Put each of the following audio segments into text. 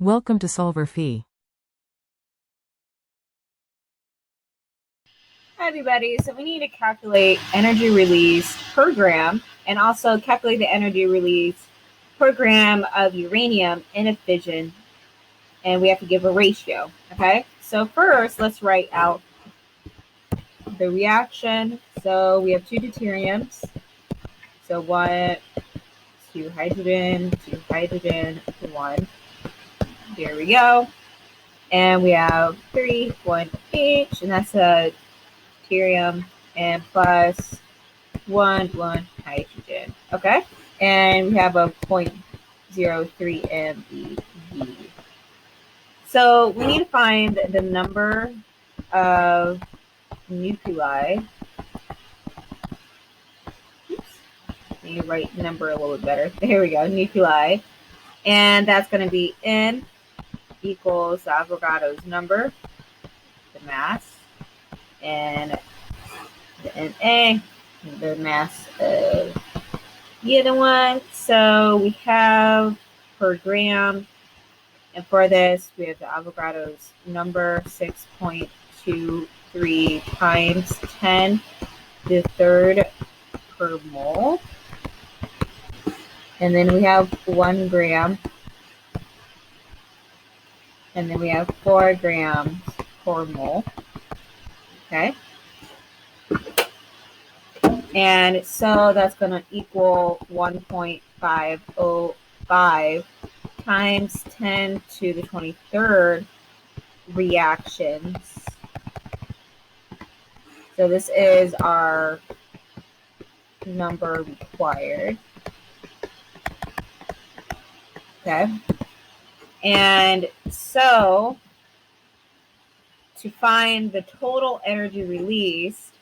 Welcome to solverfy. Hi everybody, so we need to calculate energy release per gram and also calculate the energy release per gram of uranium in a fission, and we have to give a ratio, okay? So first, let's write out the reaction. So we have two deuteriums, so two hydrogen, one. Here we go. And we have 3, 1 each, and that's a deuterium, and plus 1 hydrogen. Okay, and we have a 0.03 MeV. So we need to find the number of nuclei. Oops. I need to write the number a little bit better. There we go, nuclei. And that's going to be N equals Avogadro's number, the mass, and the Na, the mass of the other one. So we have per gram, and for this we have the Avogadro's number, 6.23 times 10 to the third per mole. And then we have 1 gram, and then we have 4 grams per mole. Okay, and so that's going to equal 1.505 times 10 to the 23rd reactions. So this is our number required. Okay, and so to find the total energy released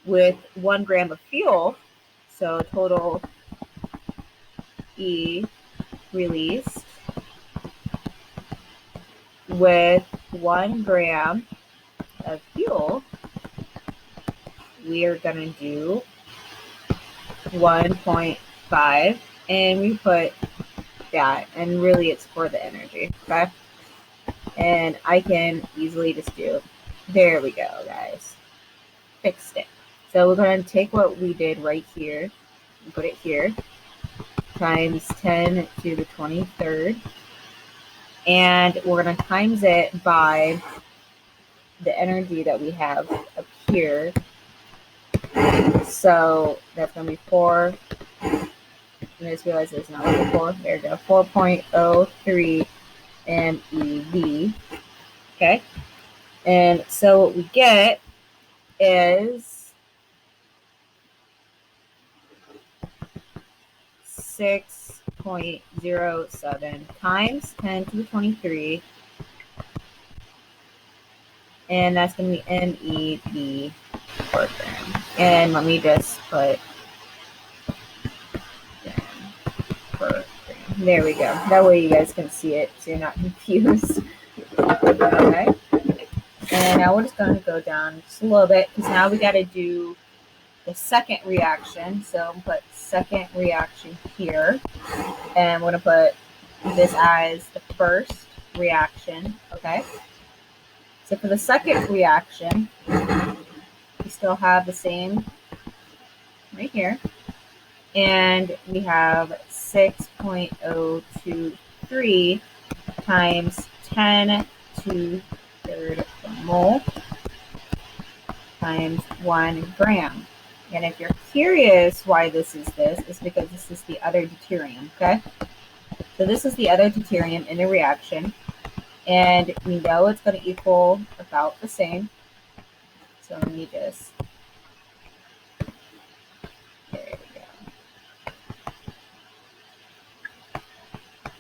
with 1 gram of fuel, so total E released with 1 gram of fuel, we are going to do 1.5, and we put that, and really it's for the energy. Okay, and I can easily just do, there we go, guys, fixed it. So we're going to take what we did right here and put it here, times 10 to the 23rd, and we're going to times it by the energy that we have up here. So that's going to be 4. I just realized it's not like 4. There we go. 4.03 MeV. Okay. And so what we get is 6.07 times 10 to the 23. And that's going to be MeV per gram. And let me just put per gram. There we go. That way you guys can see it so you're not confused. Okay. And now we're just going to go down just a little bit, because now we got to do the second reaction. So I'm going to put second reaction here. And we're going to put this as the first reaction. Okay. So for the second reaction, we still have the same right here. And we have 6.023 times 10 to the third mole times 1 gram. And if you're curious why this is it's because this is the other deuterium, okay? So this is the other deuterium in the reaction, and we know it's going to equal about the same. So let me just,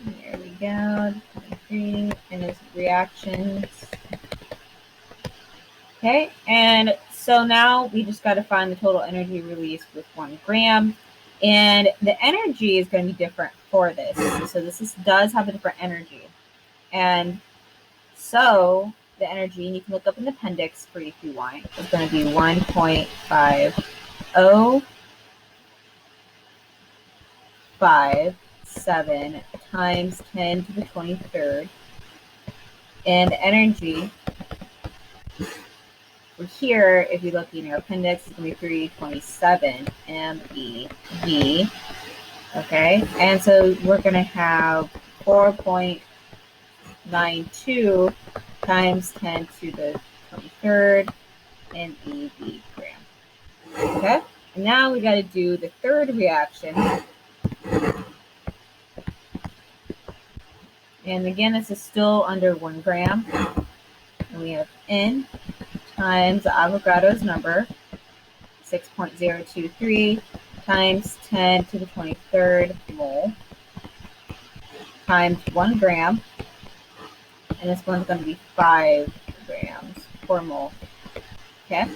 there we go, 23, and it's reactions. Okay, and so now we just got to find the total energy released with 1 gram. And the energy is going to be different for this. So this does have a different energy. And so the energy, and you can look up in the appendix for if you want, is going to be 1.5057 times 10 to the 23rd And the energy for here, if you look in your appendix, it's going to be 327 MeV. Okay, and so we're going to have 4.92 times 10 to the 23rd MeV gram. Okay, and now we got to do the third reaction. And again, this is still under 1 gram. And we have N times Avogadro's number, 6.023 times 10 to the 23rd mole, times 1 gram. And this one's going to be 5 grams per mole. Okay?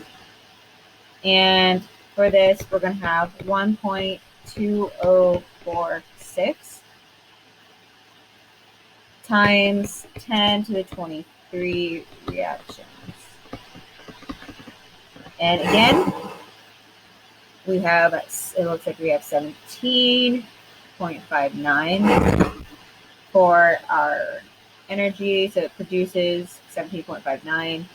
And for this, we're going to have 1.2046 times 10 to the 23 reactions. And again, we have, it looks like we have 17.59 for our energy. So it produces 17.59.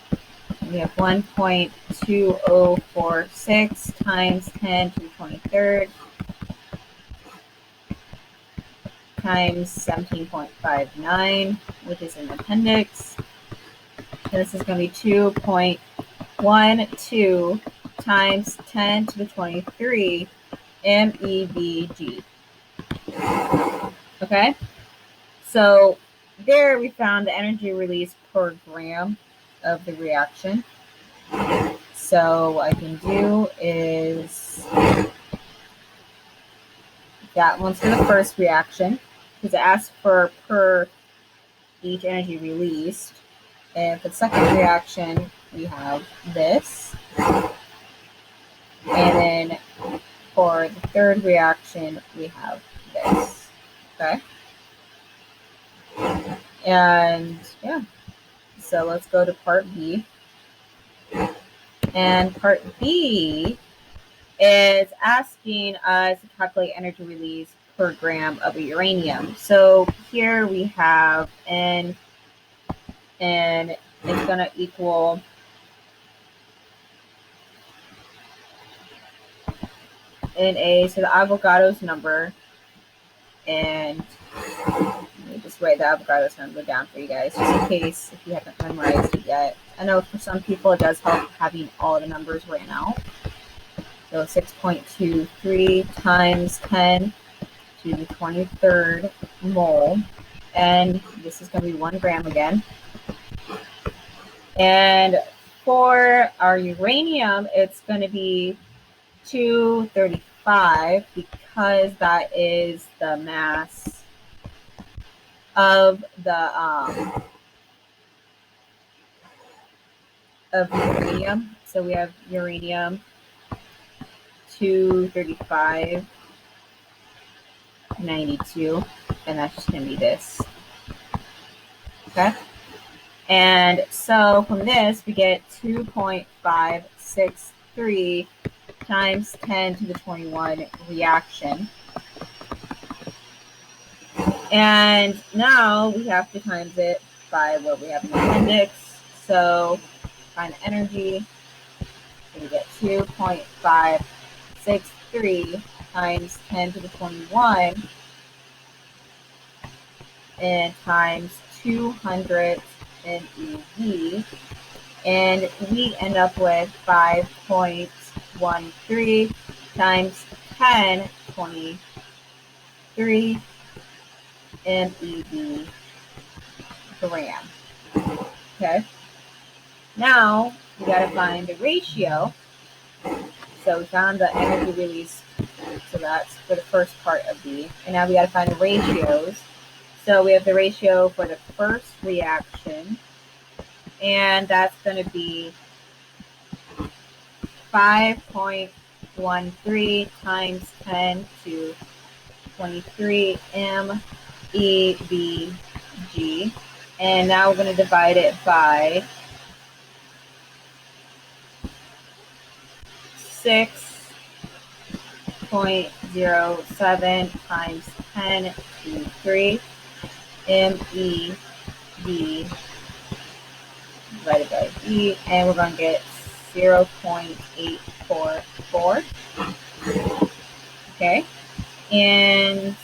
We have 1.2046 times 10 to the 23rd times 17.59, which is in the appendix. And this is going to be 2.12 times 10 to the 23 MeVG. Okay, so there we found the energy release per gram of the reaction. So what I can do is, that one's for the first reaction, because it asks for per each energy released. And for the second reaction, we have this. And then for the third reaction, we have this. Okay? And yeah, so let's go to part B. And part B is asking us to calculate energy release per gram of uranium. So here we have N, and it's going to equal Na, so the Avogadro's number, and let me just write the Avogadro's number down for you guys, just in case if you haven't memorized it yet. I know for some people it does help having all the numbers written out. So 6.23 times 10 to the 23rd mole, and this is going to be 1 gram again. And for our uranium, it's going to be 235, because that is the mass of the of uranium. So we have uranium 235.92, and that's just going to be this. Okay? And so from this, we get 2.563 times 10 to the 21 reaction. And now we have to times it by what we have in the appendix. So find the energy. So we get 2.563 times 10 to the 21 and times 200 MeV, and we end up with 5.13 times 10 23 MeV gram. Okay, now we got to find the ratio. So we found the energy release, so that's for the first part of B, and now we got to find the ratios. So we have the ratio for the first reaction, and that's going to be 5.13 times 10 to 23 MeVG. And now we're going to divide it by 6.07 times 10 to 3 MeV divided by b, and we're going to get 0.844. Okay, and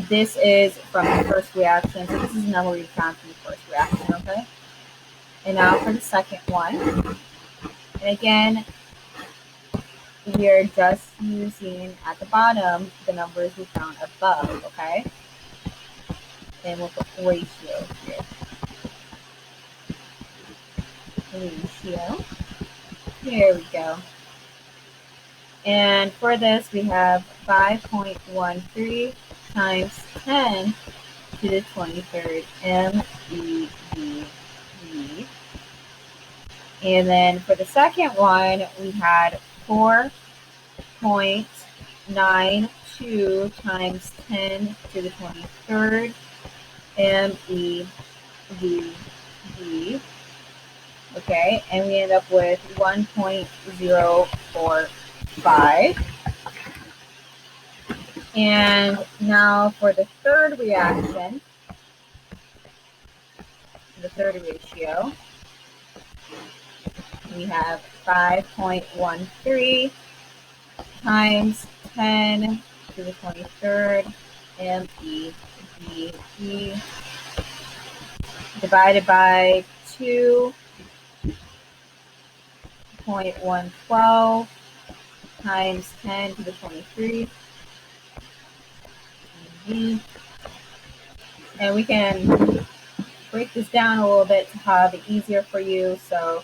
this is from the first reaction. So this is a number we found from the first reaction, okay? And now for the second one. And again, we are just using at the bottom the numbers we found above, okay? And we'll put ratio here. Ratio. Here we go. And for this, we have 5.13 times 10 to the 23rd MeV. And then for the second one, we had 4.92 times 10 to the 23rd MeV. Okay, and we end up with 1.045. And now for the third reaction, the third ratio, we have 5.13 times 10 to the 23rd MeV divided by 2.112 times 10 to the 23. And we can break this down a little bit to have it easier for you. So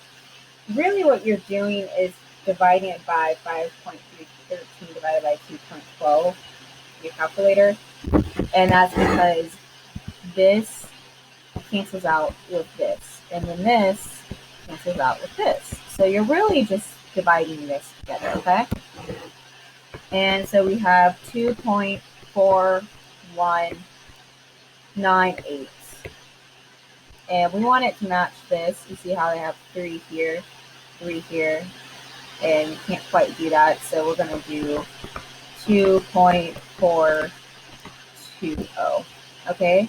really what you're doing is dividing it by 5.313 divided by 2.12, your calculator. And that's because this cancels out with this. And then this cancels out with this. So you're really just dividing this together, okay? And so we have 2.4198. And we want it to match this. You see how I have 3 here, 3 here, and you can't quite do that. So we're going to do 2.420. Okay.